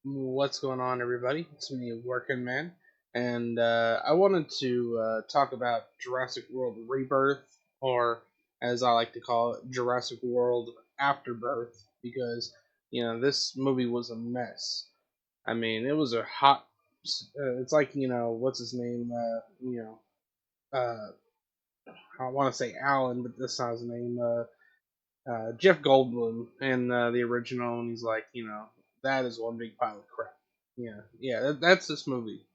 What's going on, everybody? It's me, Working Man, and I wanted to talk about Jurassic World Rebirth, or as I like to call it, Jurassic World Afterbirth, because this movie was a mess. I mean, it was a hot. It's like what's his name? Uh, I want to say Alan, but that's not his name. Jeff Goldblum in the original, and he's like, that is one big pile of crap. Yeah, that's this movie.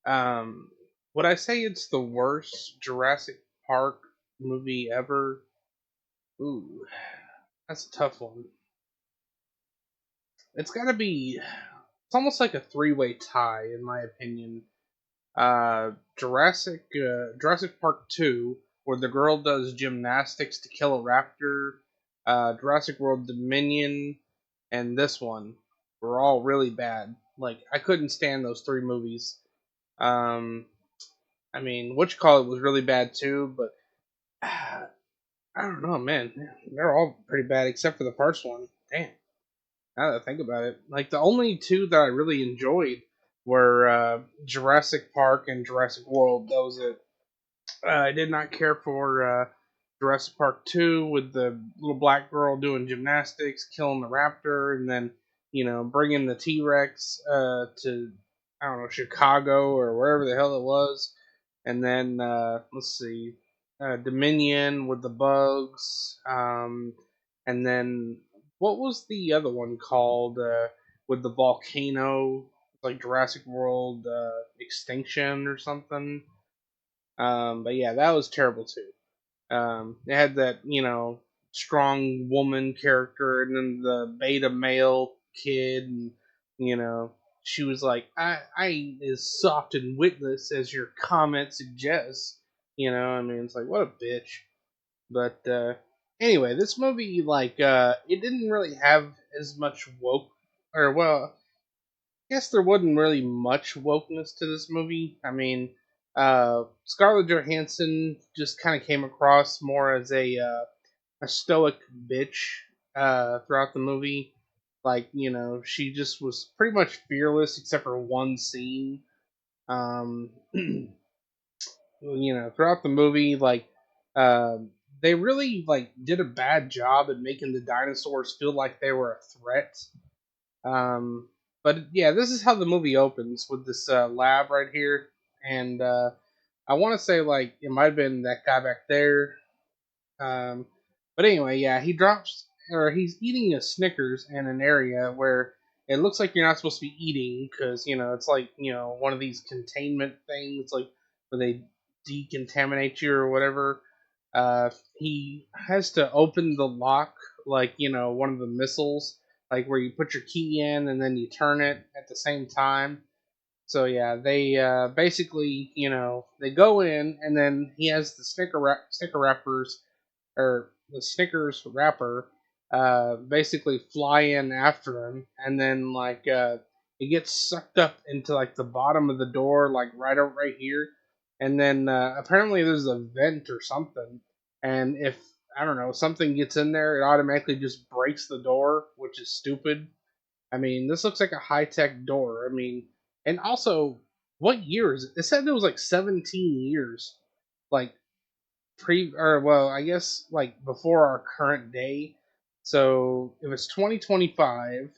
Um, would I say it's the worst Jurassic Park movie ever? Ooh, that's a tough one. It's got to be. It's almost like a three-way tie, in my opinion. Jurassic Park 2, where the girl does gymnastics to kill a raptor. Jurassic World Dominion, and this one were all really bad. Like I couldn't stand those three movies. Um, I mean, what you call it was really bad too, but I don't know, man. They're all pretty bad except for the first one. Damn. Now that I think about it, like the only two that I really enjoyed were Jurassic Park and Jurassic World. That was it. I did not care for Jurassic Park 2 with the little black girl doing gymnastics, killing the raptor, and then, bringing the T Rex to, I don't know, Chicago or wherever the hell it was. And then, let's see, Dominion with the bugs. And then, what was the other one called with the volcano? Like Jurassic World Extinction or something. But yeah, that was terrible too. It had that strong woman character, and then the beta male kid, and she was like, I ain't as soft and witless as your comment suggests." I mean, it's like what a bitch. But anyway, this movie it didn't really have as much woke, or well, guess there wasn't really much wokeness to this movie. I mean, Scarlett Johansson just kind of came across more as a stoic bitch throughout the movie. Like, she just was pretty much fearless except for one scene. Throughout the movie, uh, they really did a bad job at making the dinosaurs feel like they were a threat. Um, but yeah, this is how the movie opens with this lab right here, and I want to say it might have been that guy back there. Um, but anyway, yeah, he drops or he's eating a Snickers in an area where it looks like you're not supposed to be eating because it's like one of these containment things like where they decontaminate you or whatever. He has to open the lock like one of the missiles, like where you put your key in and then you turn it at the same time. So yeah, they basically they go in and then he has the sticker wrappers or the Snickers wrapper basically fly in after him, and then it gets sucked up into the bottom of the door, like right here, and then apparently there's a vent or something, and if I don't know something gets in there, it automatically just breaks the door, which is stupid. I mean, this looks like a high tech door. I mean, and also, what year is it? It said it was like 17 years. Like or well, I guess before our current day. So if it's 2025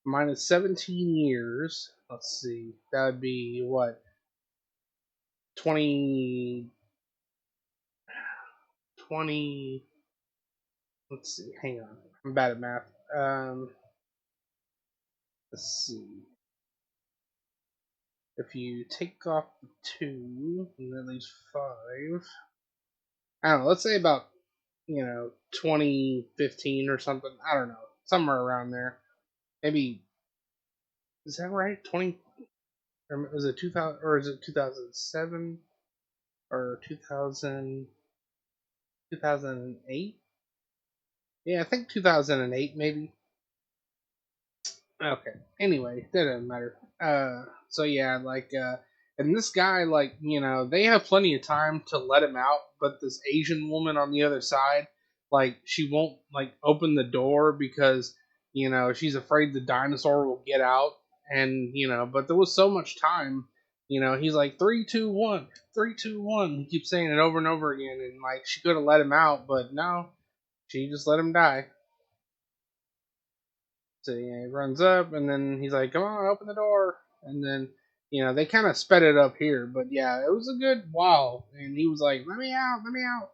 minus 17 years, let's see, that would be what 20 20. Let's see, hang on, I'm bad at math. Let's see, if you take off the two, and that leaves five. I don't know. Let's say about 2015 or something. I don't know, somewhere around there. Maybe is that right? 20 or was it 2000 or is it 2007 or 2000 2008? Yeah, I think 2008 maybe. Okay. Anyway, that doesn't matter. So yeah, and this guy, they have plenty of time to let him out, but this Asian woman on the other side, she won't open the door because she's afraid the dinosaur will get out, and but there was so much time. He's like 3, 2, 1, 3, 2, 1. He keeps saying it over and over again, and like she could have let him out, but no, she just let him die. So yeah, he runs up, and then he's like, "Come on, open the door." And then they kind of sped it up here, but yeah, it was a good while. And he was like, "Let me out, let me out."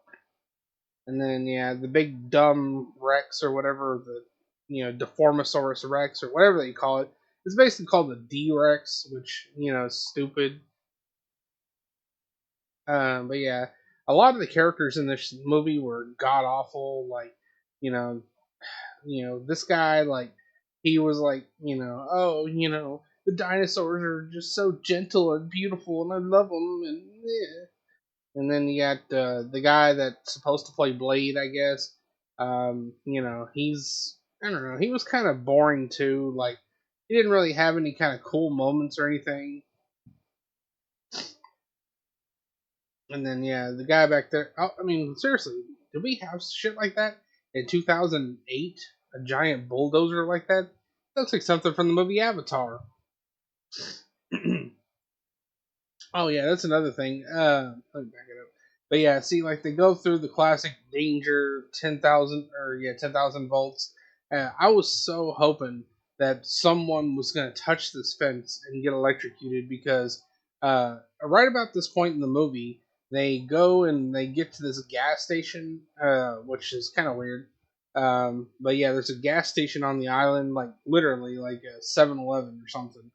And then yeah, the big dumb Rex or whatever, the Deformosaurus Rex or whatever they call it. It's basically called the D Rex, which is stupid. But yeah, a lot of the characters in this movie were god awful. Like you know, this guy, like he was like oh the dinosaurs are just so gentle and beautiful and I love them, and yeah. And then you got the guy that's supposed to play Blade, I guess. He's, I don't know, he was kind of boring too. Like he didn't really have any kind of cool moments or anything. And then yeah, the guy back there. Oh, I mean, seriously, did we have shit like that in 2008? A giant bulldozer like that? Looks like something from the movie Avatar. Oh yeah, that's another thing. Let me back it up. But yeah, see, like they go through the classic danger 10,000 or yeah 10,000 volts. I was so hoping that someone was gonna touch this fence and get electrocuted because right about this point in the movie, they go and they get to this gas station, which is kind of weird. But yeah, there's a gas station on the island, like literally like a 7-Eleven or something,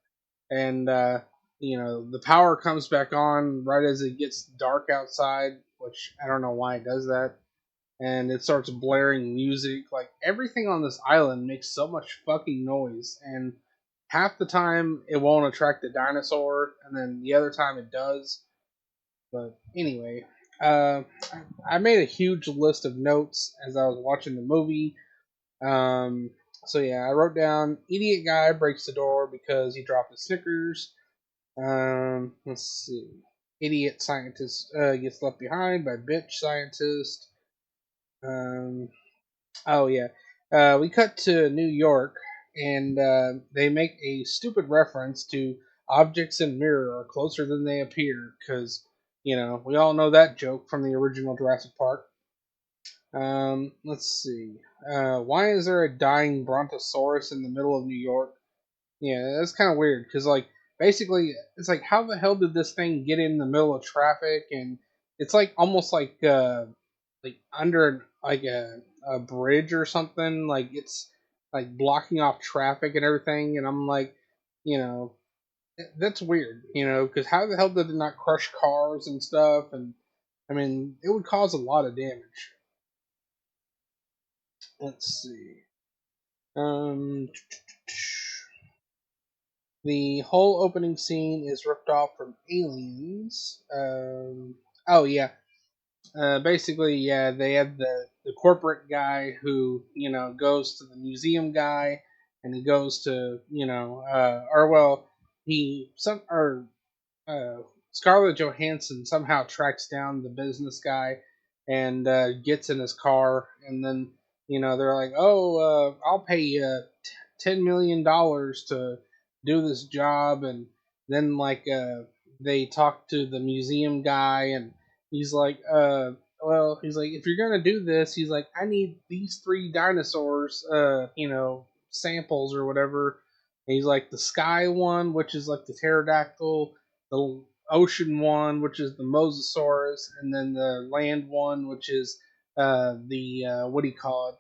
and the power comes back on right as it gets dark outside, which I don't know why it does that, and it starts blaring music. Like everything on this island makes so much fucking noise, and half the time it won't attract the dinosaur, and then the other time it does. But anyway, uh, I made a huge list of notes as I was watching the movie. um, so yeah, I wrote down idiot guy breaks the door because he dropped his Snickers. Let's see. Idiot scientist gets left behind by bitch scientist. Um, oh yeah. We cut to New York, and they make a stupid reference to objects in mirror are closer than they appear, because we all know that joke from the original Jurassic Park. Let's see. Why is there a dying brontosaurus in the middle of New York? Yeah, that's kind of weird because like basically it's like how the hell did this thing get in the middle of traffic, and it's like almost like under like a bridge or something, like it's like blocking off traffic and everything, and I'm like, you know that's weird, because how the hell did it not crush cars and stuff? And I mean it would cause a lot of damage. Let's see. Um, The whole opening scene is ripped off from Aliens. Oh yeah, basically yeah, they have the corporate guy who goes to the museum guy, and he goes to or well he some or uh, Scarlett Johansson somehow tracks down the business guy and gets in his car, and then they're like, "Oh, I'll pay you $10 million to do this job," and then like they talk to the museum guy, and he's like, well, he's like, if you're gonna do this, he's like, I need these 3 dinosaurs, samples or whatever. And he's like the sky one, which is like the pterodactyl, the ocean one, which is the Mosasaurus, and then the land one, which is the what do you call it?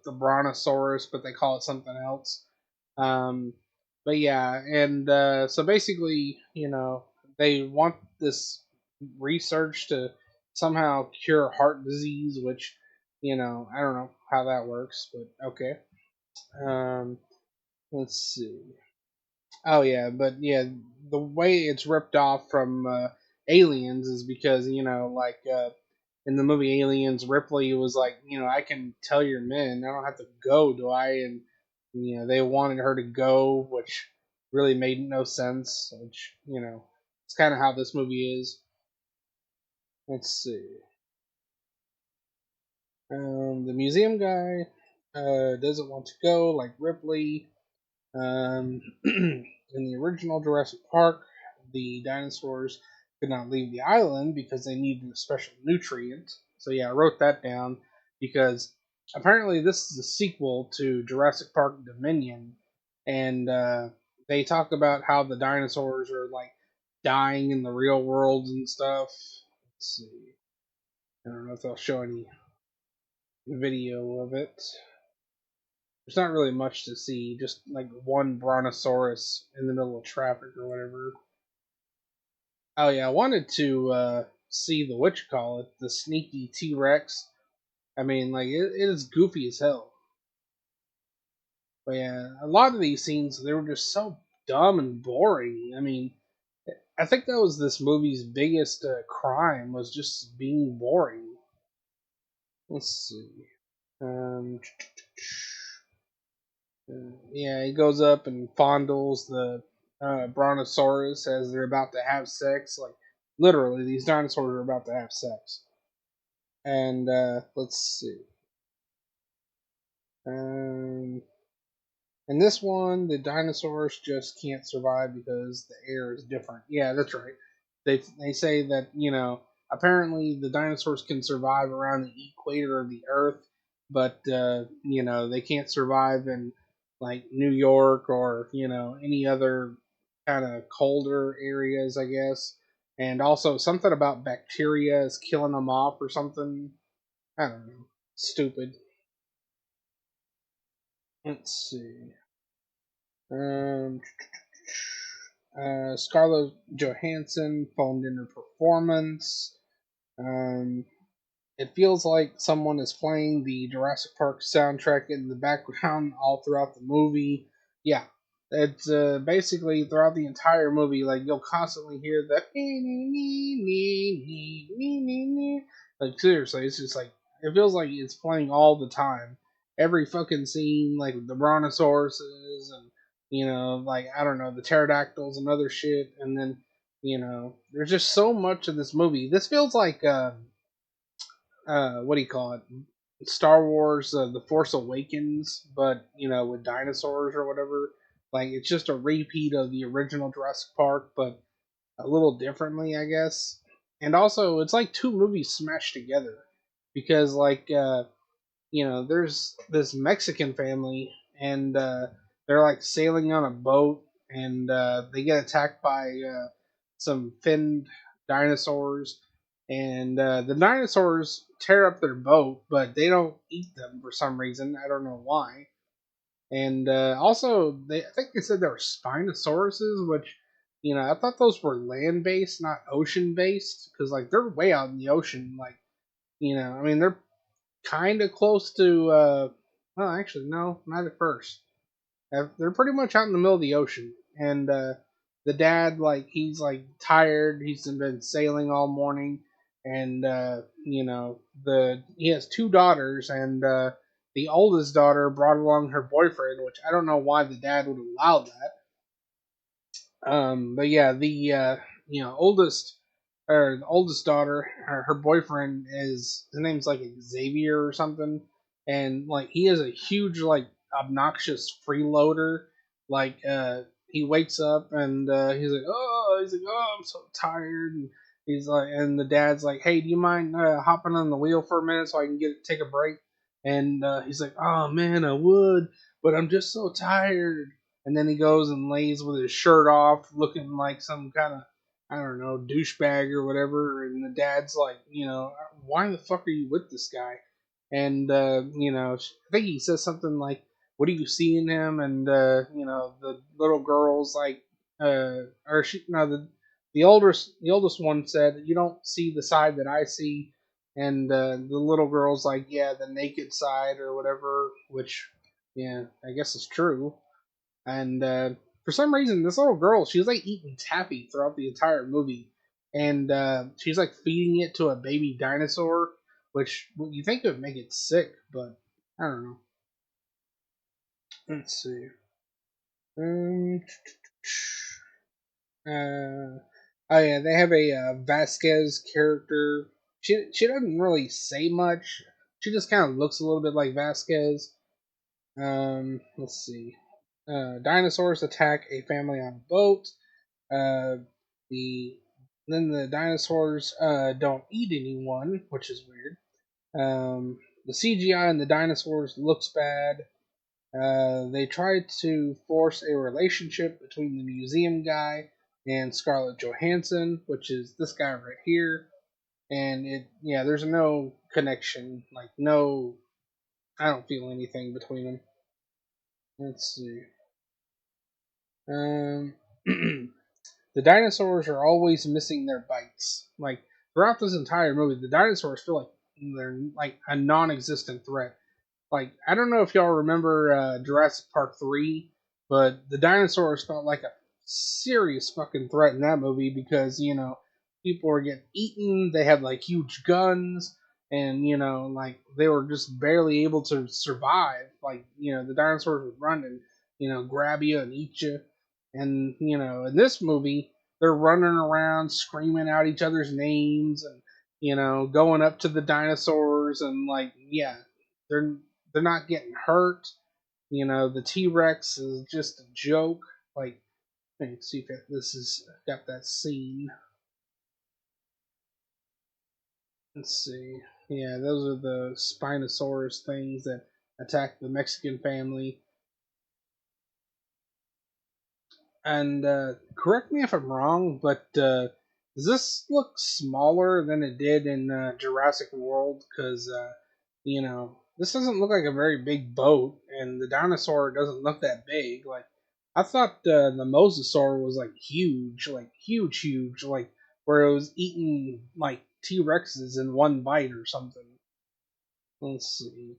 The Brontosaurus, but they call it something else. Um, but yeah, and so basically, they want this research to somehow cure heart disease, which I don't know how that works, but okay. Um, let's see. Oh yeah, but yeah, the way it's ripped off from Aliens is because like in the movie Aliens, Ripley was like, I can tell your men, I don't have to go, do I? And they wanted her to go, which really made no sense. Which it's kind of how this movie is. Let's see. The museum guy. doesn't want to go like Ripley. In the original Jurassic Park, the dinosaurs could not leave the island because they needed a special nutrient. So yeah, I wrote that down because apparently this is a sequel to Jurassic Park Dominion, and they talk about how the dinosaurs are like dying in the real world and stuff. Let's see. I don't know if they'll show any video of it. There's not really much to see, just like one brontosaurus in the middle of traffic or whatever. Oh yeah, I wanted to see the what you call it, the sneaky T Rex. I mean, like it is goofy as hell. But yeah, a lot of these scenes they were just so dumb and boring. I mean, I think that was this movie's biggest crime was just being boring. Let's see. Um, yeah, he goes up and fondles the brontosaurus as they're about to have sex. Like literally, these dinosaurs are about to have sex. And let's see. Um, in this one, the dinosaurs just can't survive because the air is different. Yeah, that's right. They say that apparently the dinosaurs can survive around the equator of the Earth, but they can't survive in like New York or any other kind of colder areas, I guess. And also something about bacteria is killing them off or something. I don't know. Stupid. Let's see. Um, Scarlett Johansson phoned in her performance. Um, it feels like someone is playing the Jurassic Park soundtrack in the background all throughout the movie. Yeah, it's basically throughout the entire movie. Like you'll constantly hear the like seriously, it's just like it feels like it's playing all the time. Every fucking scene, like the brontosauruses and like I don't know, the pterodactyls and other shit, and then there's just so much of this movie. This feels like what do you call it? Star Wars, The Force Awakens, but with dinosaurs or whatever. Like it's just a repeat of the original Jurassic Park, but a little differently, I guess. And also, it's like two movies smashed together because, like, there's this Mexican family, and they're like sailing on a boat, and they get attacked by some finned dinosaurs, and the dinosaurs tear up their boat, but they don't eat them for some reason. I don't know why. And also, I think they said they were Spinosauruses, which I thought those were land based, not ocean based, because like they're way out in the ocean. Like I mean they're kind of close to. Well, actually, no, not at first. They're pretty much out in the middle of the ocean, and the dad, like, he's like tired. He's been sailing all morning, and the he has two daughters, and the oldest daughter brought along her boyfriend, which I don't know why the dad would allow that. But yeah, the oldest or the oldest daughter, her boyfriend is his name's like Xavier or something, and like he is a huge like obnoxious freeloader. Like he wakes up and he's like oh I'm so tired, and he's like and the dad's like hey do you mind hopping on the wheel for a minute so I can take a break, and he's like oh man I would but I'm just so tired, and then he goes and lays with his shirt off, looking like some kind of I don't know douchebag or whatever. And the dad's like, why the fuck are you with this guy? And I think he says something like, "What do you see in him?" And the little girl's like, or she no the oldest one said, "You don't see the side that I see." And the little girl's like, "Yeah, the naked side or whatever," which yeah, I guess is true. And for some reason, this little girl, she was like eating taffy throughout the entire movie, and she's like feeding it to a baby dinosaur, which you think would make it sick, but I don't know. Let's see. Um, oh yeah, they have a Vasquez character. She doesn't really say much. She just kind of looks a little bit like Vasquez. Let's see. Dinosaurs attack a family on a boat. Uh, the then the dinosaurs don't eat anyone, which is weird. The CGI in the dinosaurs looks bad. They tried to force a relationship between the museum guy and Scarlett Johansson, which is this guy right here, and yeah, there's no connection, like no, I don't feel anything between them. Let's see. Um, the dinosaurs are always missing their bites. Like throughout this entire movie, the dinosaurs feel like they're like a non-existent threat. Like I don't know if y'all remember Jurassic Park 3, but the dinosaurs felt like a serious fucking threat in that movie because people were getting eaten. They had like huge guns, and like they were just barely able to survive. Like the dinosaurs would run and grab you and eat you. And in this movie, they're running around screaming out each other's names and going up to the dinosaurs and like yeah, they're they're not getting hurt. The T Rex is just a joke. Like, let's see if this has got that scene. Let's see. Yeah, those are the Spinosaurus things that attack the Mexican family. And correct me if I'm wrong, but does this look smaller than it did in Jurassic World? Because this doesn't look like a very big boat, and the dinosaur doesn't look that big. Like I thought the mosasaur was like huge, huge, like where it was eating like T Rexes in one bite or something. Let's see.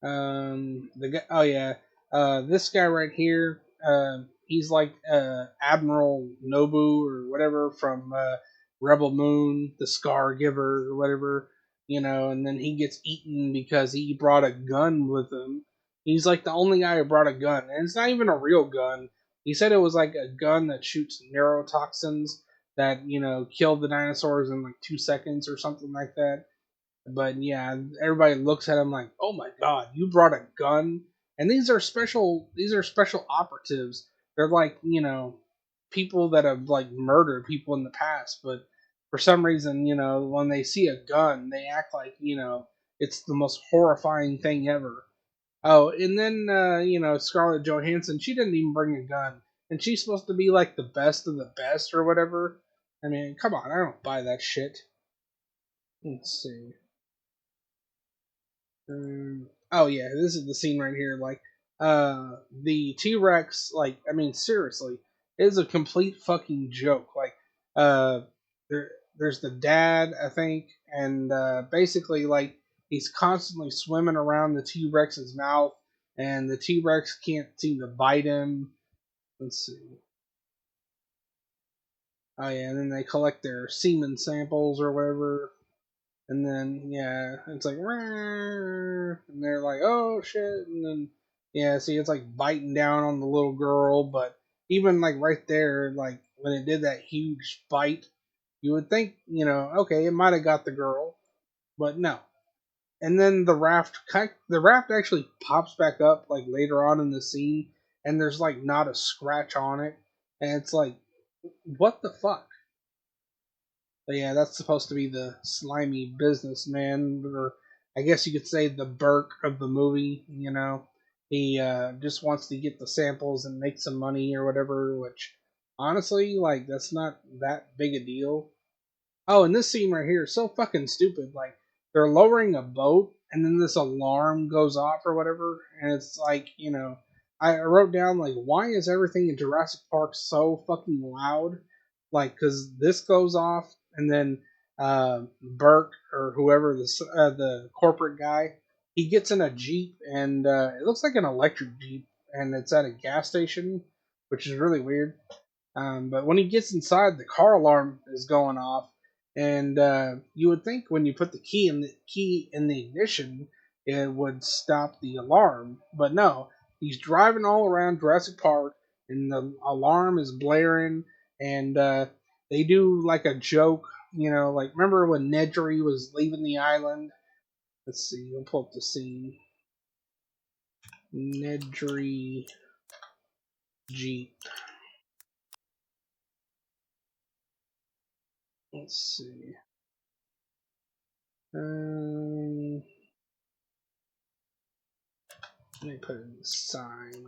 The guy. Oh yeah. This guy right here. He's like Admiral Nobu or whatever from Rebel Moon, the Scar Giver or whatever. And then he gets eaten because he brought a gun with him. He's like the only guy who brought a gun, and it's not even a real gun. He said it was like a gun that shoots neurotoxins that kill the dinosaurs in like 2 seconds or something like that. But yeah, everybody looks at him like, "Oh my god, you brought a gun!" And these are special. These are special operatives. They're like people that have like murdered people in the past, but for some reason, when they see a gun, they act like it's the most horrifying thing ever. Oh, and then Scarlett Johansson, she didn't even bring a gun, and she's supposed to be like the best of the best or whatever. I mean, come on, I don't buy that shit. Let's see. Oh yeah, this is the scene right here. Like, the T Rex. Like, I mean, seriously, it is a complete fucking joke. Like, uh, there's the dad, I think, and basically, like, he's constantly swimming around the T Rex's mouth, and the T Rex can't seem to bite him. Let's see. Oh yeah, and then they collect their semen samples or whatever. And then yeah, it's like and they're like, oh shit, and then yeah, see it's like biting down on the little girl, but even like right there, like when it did that huge bite, you would think okay, it might have got the girl, but no. And then the raft actually pops back up like later on in the scene, and there's like not a scratch on it, and it's like, what the fuck? But yeah, that's supposed to be the slimy businessman, or I guess you could say the Burke of the movie. He just wants to get the samples and make some money or whatever. Which honestly, like, that's not that big a deal. Oh, and this scene right here is so fucking stupid. Like, they're lowering a boat, and then this alarm goes off or whatever, and it's like, I wrote down, like, why is everything in Jurassic Park so fucking loud? Like, because this goes off, and then Burke or whoever the corporate guy, he gets in a Jeep, and it looks like an electric Jeep, and it's at a gas station, which is really weird. But when he gets inside, the car alarm is going off, and you would think when you put the key in the ignition, it would stop the alarm. But no, he's driving all around Jurassic Park, and the alarm is blaring, and they do like a joke. Like remember when Nedry was leaving the island? Let's see, we'll pull up the scene. Nedry Jeep. Let's see. Let me put in the sign.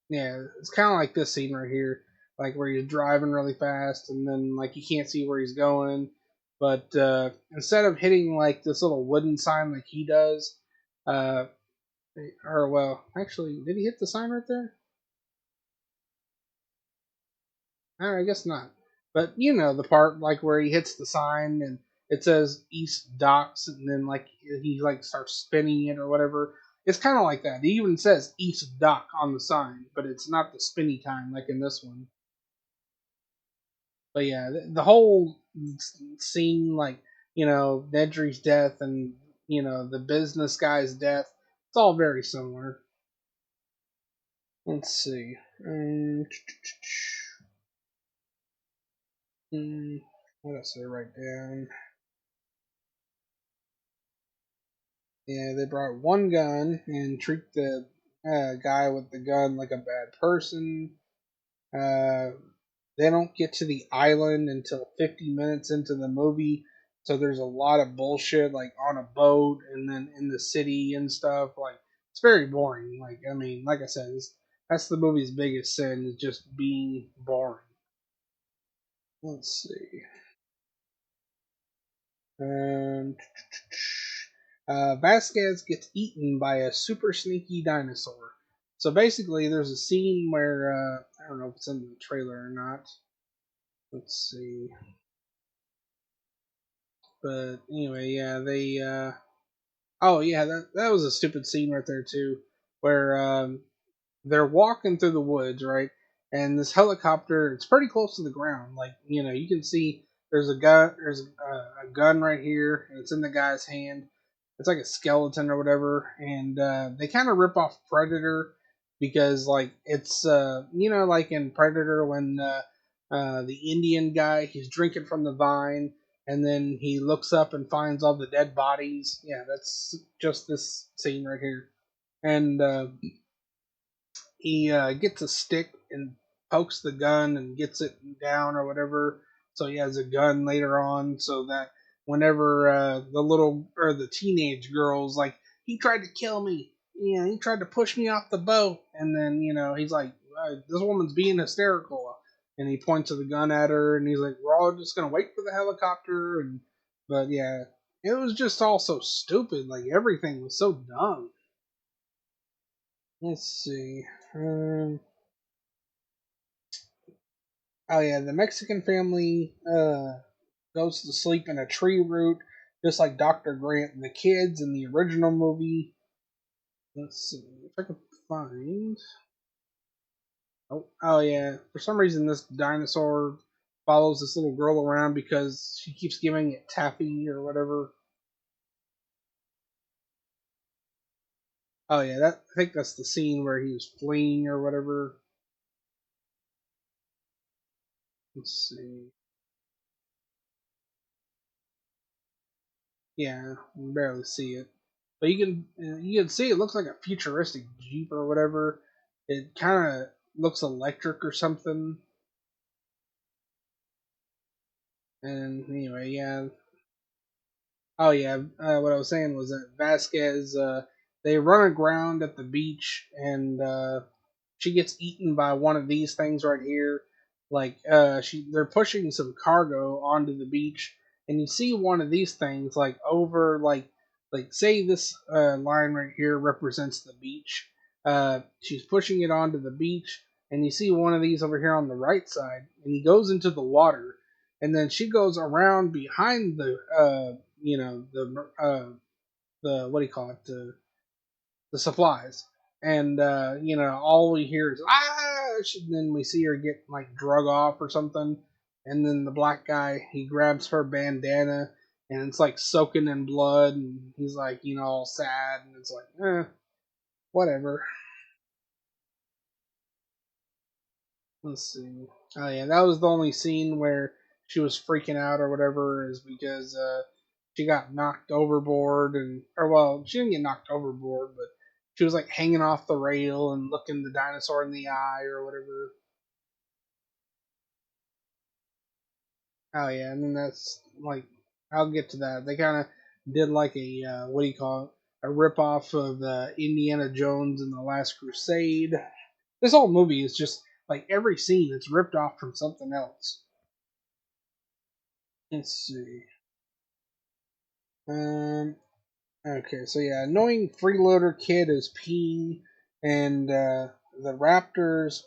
Yeah, it's kind of like this scene right here, like where he's driving really fast, and then like you can't see where he's going. But instead of hitting like this little wooden sign like he does, uh, or well, actually, did he hit the sign right there? I guess not. But you know the part like where he hits the sign and it says East Docks, and then like he like starts spinning it or whatever. It's kind of like that. It even says East Dock on the sign, but it's not the spinny kind like in this one. But yeah, the whole scene, like Nedry's death and the business guy's death, it's all very similar. Let's see. What else did I write down? Yeah, they brought one gun and treat the guy with the gun like a bad person. Uh, they don't get to the island until 50 minutes into the movie, so there's a lot of bullshit like on a boat and then in the city and stuff. Like it's very boring. Like I mean, like I said, that's the movie's biggest sin is just being boring. Let's see. Um, Vasquez gets eaten by a super sneaky dinosaur. So basically, there's a scene where I don't know if it's in the trailer or not. Let's see. But anyway, yeah, they. Oh yeah, that was a stupid scene right there too, where they're walking through the woods, right? And this helicopter, it's pretty close to the ground. Like you can see there's a gun, a gun right here, and it's in the guy's hand. It's like a skeleton or whatever, and they kind of rip off Predator because like it's like in Predator when the Indian guy he's drinking from the vine. And then he looks up and finds all the dead bodies. Yeah, that's just this scene right here. And he gets a stick and pokes the gun and gets it down or whatever. So he has a gun later on, so that whenever the little or the teenage girl's like, he tried to kill me, he tried to push me off the boat, and then he's like, this woman's being hysterical, and he points the gun at her, and he's like, we're all just gonna wait for the helicopter, and but yeah, it was just all so stupid. Like everything was so dumb. Let's see. Um, Oh yeah, the Mexican family goes to sleep in a tree root, just like Dr. Grant and the kids in the original movie. Let's see if I can find. Oh yeah. For some reason, this dinosaur follows this little girl around because she keeps giving it taffy or whatever. Oh yeah, I think that's the scene where he was fleeing or whatever. Let's see. Yeah, you can barely see it, but you can see it looks like a futuristic Jeep or whatever. It kind of looks electric or something. And anyway, yeah, oh yeah, what I was saying was that Vasquez, they run aground at the beach, and she gets eaten by one of these things right here. Like they're pushing some cargo onto the beach, and you see one of these things like over like say this line right here represents the beach. She's pushing it onto the beach, and you see one of these over here on the right side, and he goes into the water, and then she goes around behind the the what do you call it the supplies, and all we hear is ah, and then we see her get like drug off or something, and then the black guy he grabs her bandana and it's like soaking in blood, and he's like all sad, and it's like whatever. Let's see. Oh yeah, that was the only scene where she was freaking out or whatever, is because she got knocked overboard, and or well, she didn't get knocked overboard, but she was like hanging off the rail and looking the dinosaur in the eye or whatever. Oh yeah, and then that's like I'll get to that. They kind of did like a what do you call it? A rip off of Indiana Jones and the Last Crusade. This whole movie is just like every scene is ripped off from something else. Let's see. Um, Okay, so yeah, annoying freeloader kid is P, and the Raptors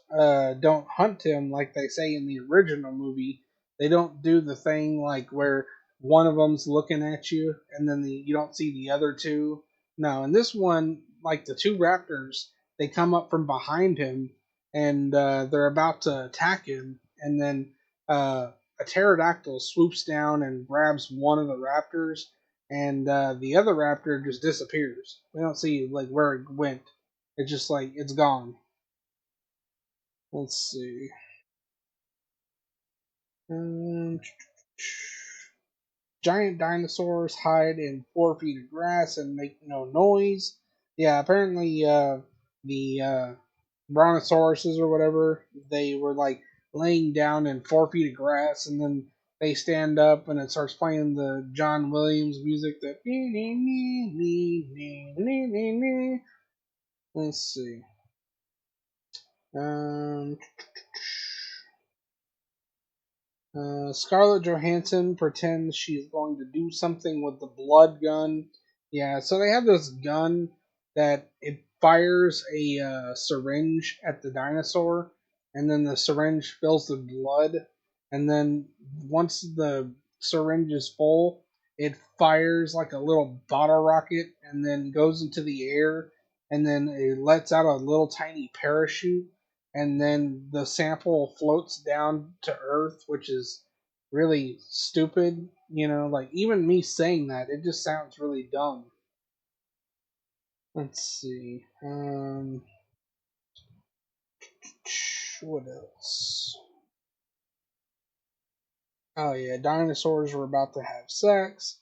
don't hunt him like they say in the original movie. They don't do the thing like where one of them's looking at you and then you don't see the other two. No, in this one, like the two Raptors, they come up from behind him and they're about to attack him, and then a pterodactyl swoops down and grabs one of the Raptors, and the other raptor just disappears. We don't see like where it went. It's just like it's gone. Let's see. Um, Giant dinosaurs hide in 4 feet of grass and make no noise. Yeah, apparently the brontosauruses or whatever, they were like laying down in 4 feet of grass, and then they stand up and it starts playing the John Williams music that. Let's see. Um, Scarlett Johansson pretends she's going to do something with the blood gun. Yeah, so they have this gun that it fires a syringe at the dinosaur, and then the syringe fills with blood, and then once the syringe is full, it fires like a little bottle rocket, and then goes into the air, and then it lets out a little tiny parachute, and then the sample floats down to Earth, which is really stupid. You know, like even me saying that, it just sounds really dumb. Let's see. What else? Oh yeah, dinosaurs were about to have sex.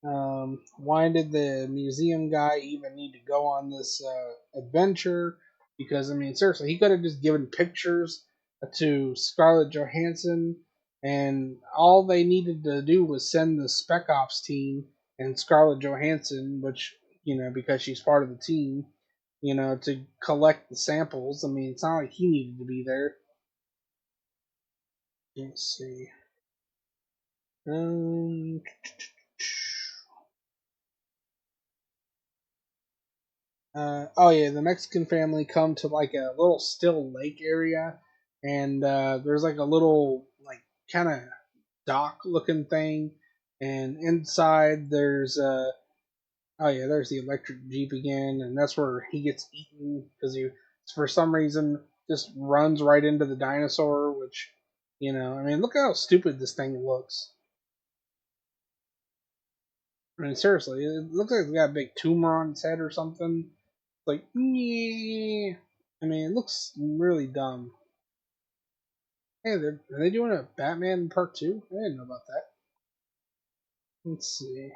Why did the museum guy even need to go on this adventure? Because I mean, seriously, he could have just given pictures to Scarlett Johansson, and all they needed to do was send the Spec Ops team and Scarlett Johansson, which because she's part of the team, to collect the samples. I mean, it's not like he needed to be there. Let's see. Um, oh yeah, the Mexican family come to like a little still lake area, and there's like a little like kind of dock looking thing, and inside there's oh yeah, there's the electric jeep again, and that's where he gets eaten because he for some reason just runs right into the dinosaur, which I mean, look how stupid this thing looks. I mean, seriously, it looks like it's got a big tumor on its head or something. Like, yeah. I mean, it looks really dumb. Hey, are they doing a Batman Part 2? I didn't know about that. Let's see.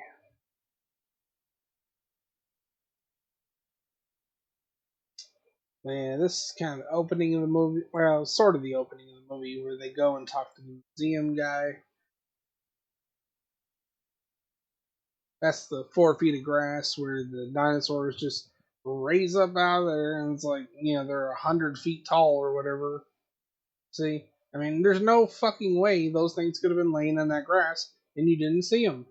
Man, this is kind of the opening of the movie. Well, sort of the opening of the movie where they go and talk to the museum guy. That's the 4 feet of grass where the dinosaurs just raise up out of there, and it's like, they're 100 feet tall or whatever. See? I mean, there's no fucking way those things could have been laying in that grass and you didn't see them.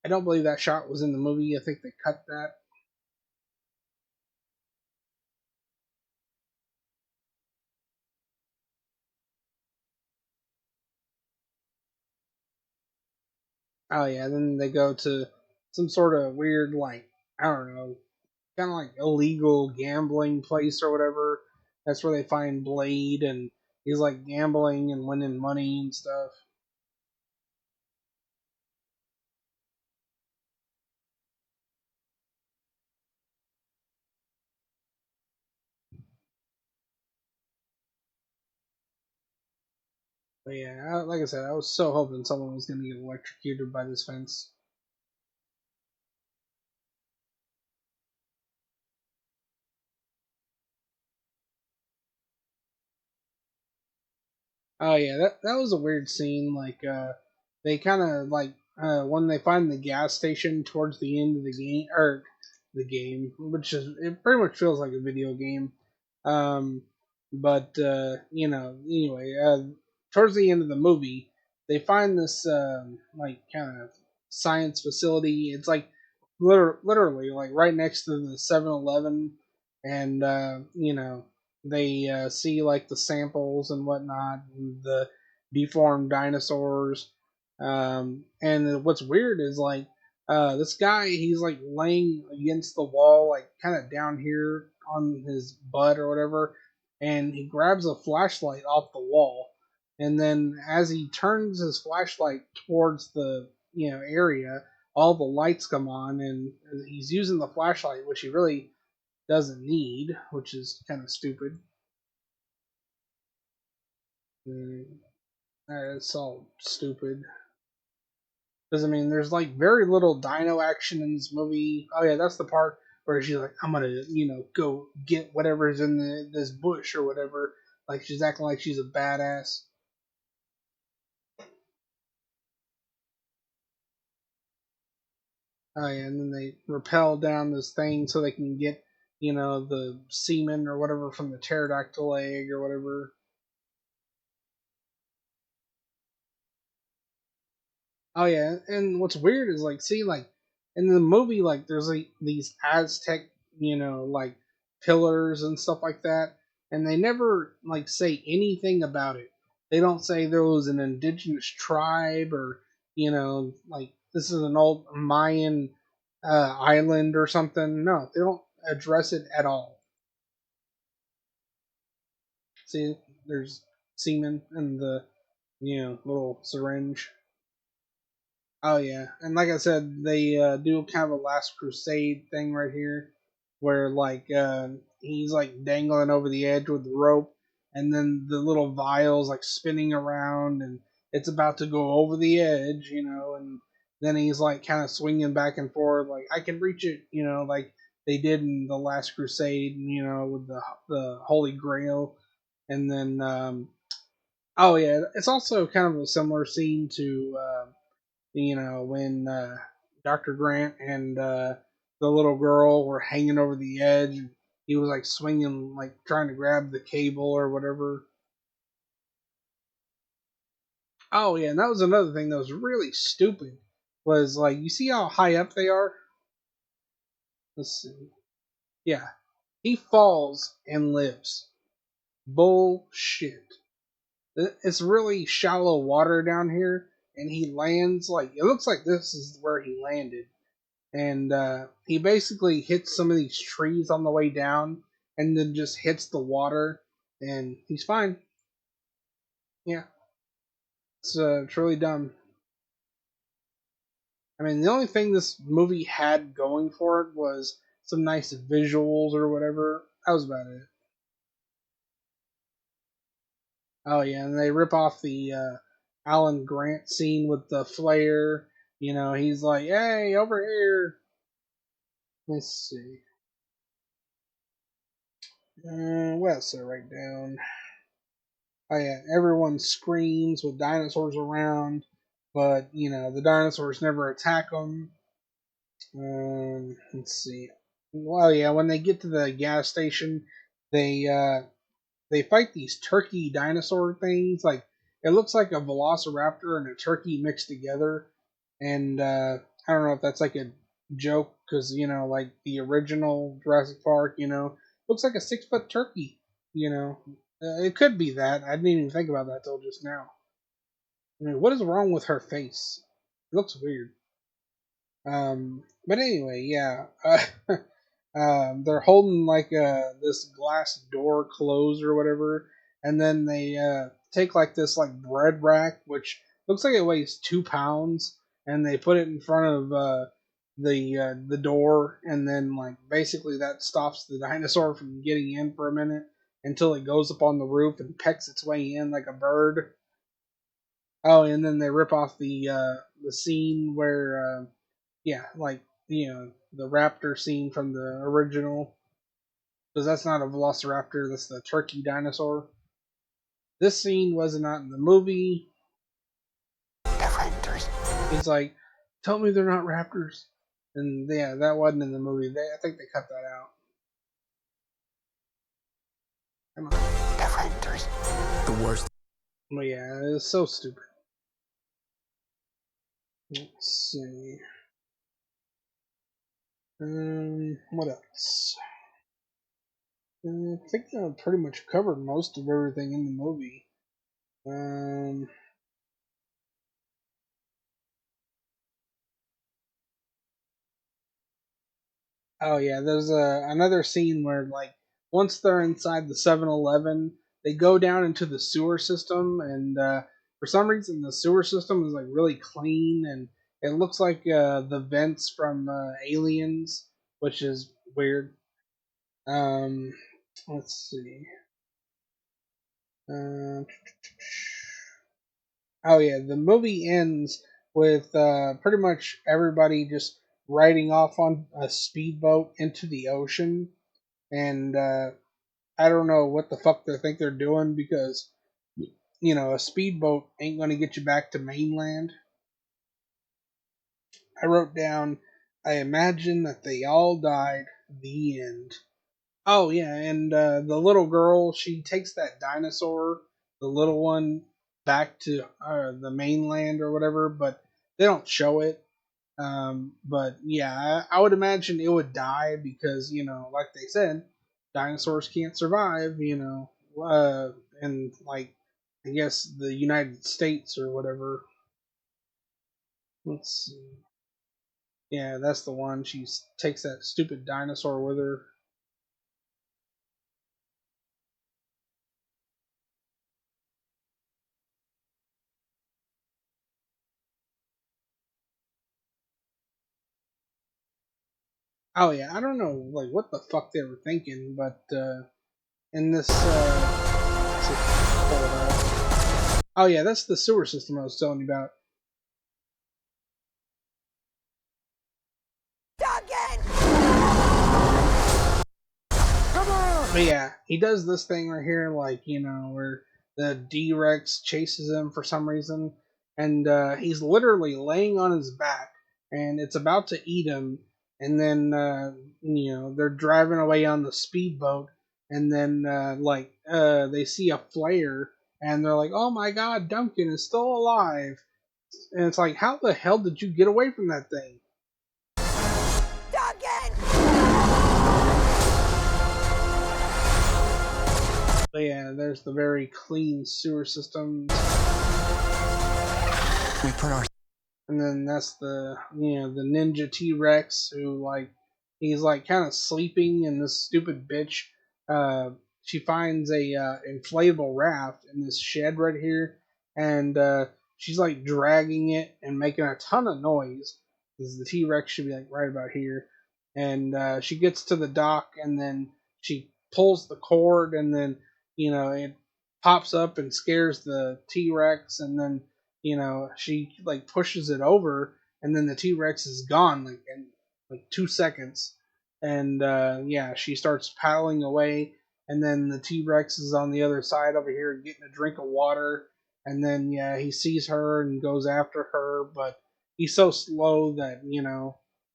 I don't believe that shot was in the movie. I think they cut that. Oh yeah, then they go to some sort of weird, like, I don't know, kind of like illegal gambling place or whatever. That's where they find Blade, and he's like gambling and winning money and stuff. But yeah, like I said, I was so hoping someone was going to get electrocuted by this fence. Oh yeah, that was a weird scene. Like they kind of like when they find the gas station towards the end of the game, or the game, which is it pretty much feels like a video game. Um, but anyway, towards the end of the movie, they find this like kind of science facility. It's like literally like right next to the 7-Eleven, and they see like the samples and whatnot, and the deformed dinosaurs. And what's weird is like this guy, he's like laying against the wall, like kind of down here on his butt or whatever, and he grabs a flashlight off the wall. And then as he turns his flashlight towards the area, all the lights come on, and he's using the flashlight, which he really doesn't need, which is kind of stupid. Mm, it's all stupid. Because I mean, there's like very little dino action in this movie. Oh yeah, that's the part where she's like, "I'm gonna, go get whatever's in this bush or whatever." Like she's acting like she's a badass. Oh yeah, and then they rappel down this thing so they can get, the semen or whatever from the pterodactyl egg or whatever. Oh yeah, and what's weird is like, see, like in the movie, like there's like these Aztec, like pillars and stuff like that, and they never like say anything about it. They don't say there was an indigenous tribe, or like this is an old Mayan island or something. No, they don't address it at all. See, there's semen in the little syringe. Oh yeah, and like I said, they do kind of a Last Crusade thing right here, where like he's like dangling over the edge with the rope, and then the little vials like spinning around, and it's about to go over the edge, and then he's like kind of swinging back and forth, like I can reach it, like they did in the Last Crusade, with the Holy Grail, and then oh yeah, it's also kind of a similar scene to. When Dr. Grant and the little girl were hanging over the edge, and he was like swinging, like trying to grab the cable or whatever. Oh yeah, and that was another thing that was really stupid. Was like, you see how high up they are? Let's see. Yeah, he falls and lives. Bullshit. It's really shallow water down here, and he lands like it looks like this is where he landed, and he basically hits some of these trees on the way down, and then just hits the water, and he's fine. Yeah, it's really dumb. I mean, the only thing this movie had going for it was some nice visuals or whatever. That was about it. Oh yeah, and they rip off the Alan Grant scene with the flare. He's like, "Hey, over here." Let's see. What else did I write down? Oh yeah, everyone screams with dinosaurs around, but the dinosaurs never attack them. Let's see. Well, yeah, when they get to the gas station, they they fight these turkey dinosaur things. Like it looks like a velociraptor and a turkey mixed together, and I don't know if that's like a joke because like the original Jurassic Park, looks like a 6 foot turkey. It could be that. I didn't even think about that till just now. I mean, what is wrong with her face? It looks weird. But anyway, yeah. They're holding like this glass door closed or whatever, and then they take like this like bread rack, which looks like it weighs 2 pounds, and they put it in front of the door, and then like basically that stops the dinosaur from getting in for a minute until it goes up on the roof and pecks its way in like a bird. Oh, and then they rip off the scene where yeah, like the raptor scene from the original, because that's not a velociraptor, that's the turkey dinosaur. This scene was not in the movie. He's like, tell me they're not raptors. And yeah, that wasn't in the movie. I think they cut that out. Come on. The worst. But yeah, it's so stupid. Let's see. What else? I think I pretty much covered most of everything in the movie. Um, oh yeah, there's another scene where like once they're inside the 7-Eleven, they go down into the sewer system, and for some reason the sewer system is like really clean, and it looks like the vents from Aliens, which is weird. Um, let's see. Uh, oh yeah, the movie ends with pretty much everybody just riding off on a speedboat into the ocean, and I don't know what the fuck they think they're doing because a speedboat ain't gonna get you back to mainland. I wrote down, I imagine that they all died. The end. Oh yeah, and the little girl, she takes that dinosaur, the little one, back to the mainland or whatever, but they don't show it. But yeah, I would imagine it would die because like they said, dinosaurs can't survive. In like I guess the United States or whatever. Let's see. Yeah, that's the one. She takes that stupid dinosaur with her. Oh yeah, I don't know like what the fuck they were thinking, but in this oh yeah, that's the sewer system I was telling you about. But yeah, he does this thing right here, like where the D Rex chases him for some reason, and he's literally laying on his back, and it's about to eat him, and then they're driving away on the speedboat, and then they see a flare, and they're like, "Oh my God, Duncan is still alive!" And it's like, how the hell did you get away from that thing? But yeah, there's the very clean sewer system. We put our. And then that's the ninja T Rex who he's like kind of sleeping, and this stupid bitch she finds a inflatable raft in this shed right here, and she's like dragging it and making a ton of noise because the T Rex should be like right about here, and she gets to the dock, and then she pulls the cord, and then it pops up and scares the T Rex, and then she like pushes it over, and then the T Rex is gone like in like 2 seconds, and yeah, she starts paddling away, and then the T Rex is on the other side over here getting a drink of water, and then yeah, he sees her and goes after her, but he's so slow that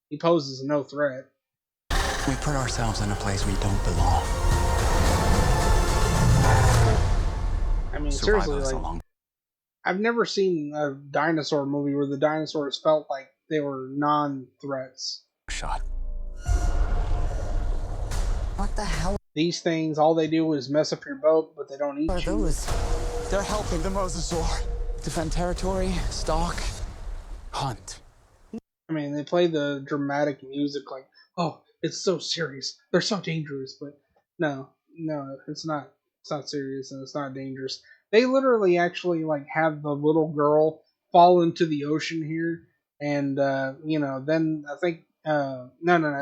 he poses no threat. We put ourselves in a place we don't belong. I mean, seriously, like I've never seen a dinosaur movie where the dinosaurs felt like they were non-threats. Shot. What the hell? These things, all they do is mess up your boat, but they don't eat What are you. those? They're helping the mosasaur defend territory, stalk, hunt. I mean, they play the dramatic music like, oh, it's so serious. They're so dangerous, but no, it's not. It's not serious and it's not dangerous. They literally actually like have the little girl fall into the ocean here, and then I think no,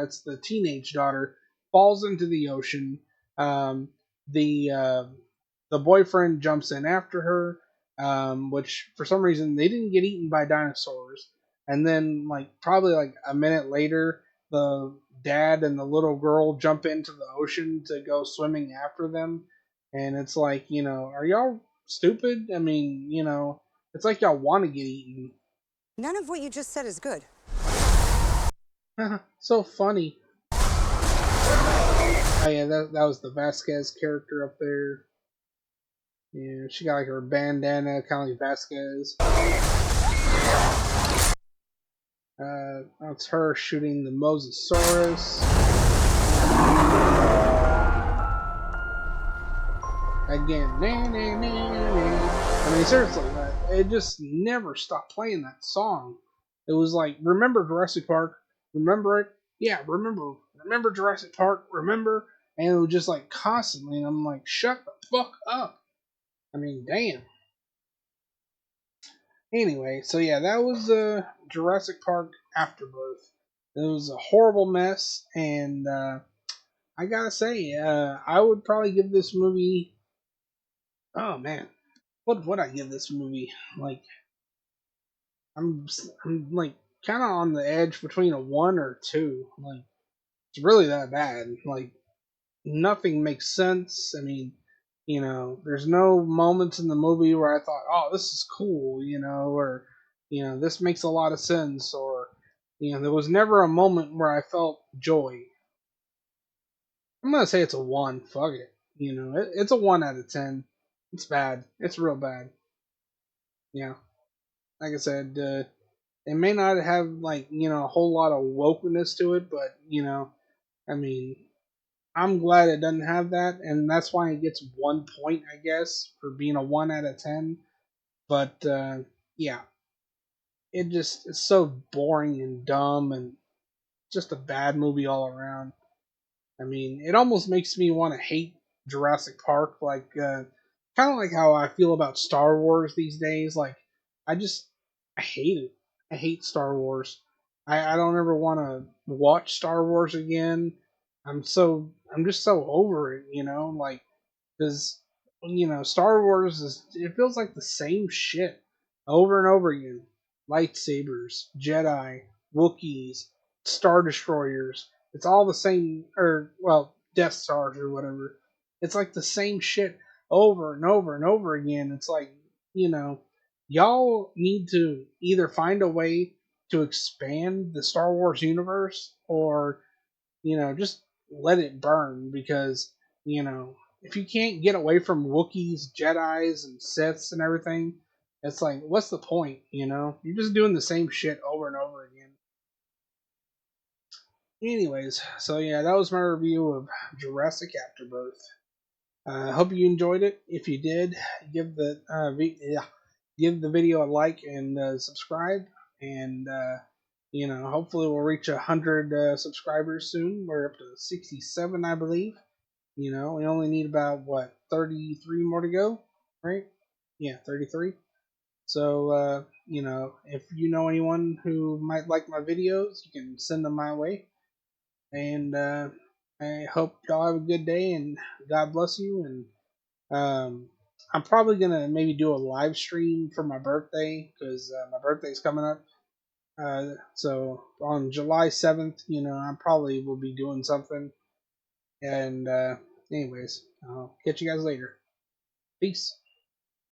it's the teenage daughter falls into the ocean. Um, the uh, the boyfriend jumps in after her, which for some reason they didn't get eaten by dinosaurs. And then, like probably like a minute later, the dad and the little girl jump into the ocean to go swimming after them, and it's like, are y'all stupid? I mean, it's like y'all want to get eaten. None of what you just said is good. So funny. Oh yeah, that was the Vasquez character up there. Yeah, she got like her bandana, kind of like Vasquez. That's her shooting the Mosasaurus. Again, nah, nah, nah, nah. I mean, seriously, it just never stopped playing that song. It was like, remember Jurassic Park? Remember it? Yeah, remember Jurassic Park? Remember? And it was just like constantly, and I'm like, shut the fuck up. I mean, damn. Anyway, so yeah, that was Jurassic Park Afterbirth. It was a horrible mess, and I gotta say, I would probably give this movie. Oh man, what would I give this movie? Like, I'm like kind of on the edge between a 1 or 2. Like, it's really that bad. Like, nothing makes sense. I mean, there's no moments in the movie where I thought, oh, this is cool, or, this makes a lot of sense, or, there was never a moment where I felt joy. I'm going to say it's a 1. Fuck it. It's a 1 out of 10. It's bad. It's real bad. Yeah. Like I said, it may not have, like, a whole lot of wokeness to it, but, I mean, I'm glad it doesn't have that, and that's why it gets 1 point, I guess, for being a 1 out of 10. But yeah, it just is so boring and dumb, and just a bad movie all around. I mean, it almost makes me want to hate Jurassic Park, like kind of like how I feel about Star Wars these days. Like, I just I hate it. I hate Star Wars. I don't ever want to watch Star Wars again. I'm just so over it, like, because Star Wars it feels like the same shit over and over again. Lightsabers, Jedi, Wookiees, Star Destroyers. It's all the same, or well, Death Stars or whatever. It's like the same shit over and over and over again. It's like, you know, y'all need to either find a way to expand the Star Wars universe, or just let it burn, because, if you can't get away from Wookiees, Jedis, and Siths and everything, it's like, what's the point, You're just doing the same shit over and over again. Anyways, so yeah, that was my review of Jurassic Afterbirth. I hope you enjoyed it. If you did, give the give the video a like and subscribe, and hopefully we'll reach 100 subscribers soon. We're up to 67, I believe. We only need about, what, 33 more to go, right? Yeah, 33. So if you know anyone who might like my videos, you can send them my way. And I hope y'all have a good day, and God bless you. And I'm probably gonna maybe do a live stream for my birthday, because my birthday's coming up. So on July 7th, I probably will be doing something. And anyways, I'll catch you guys later. Peace.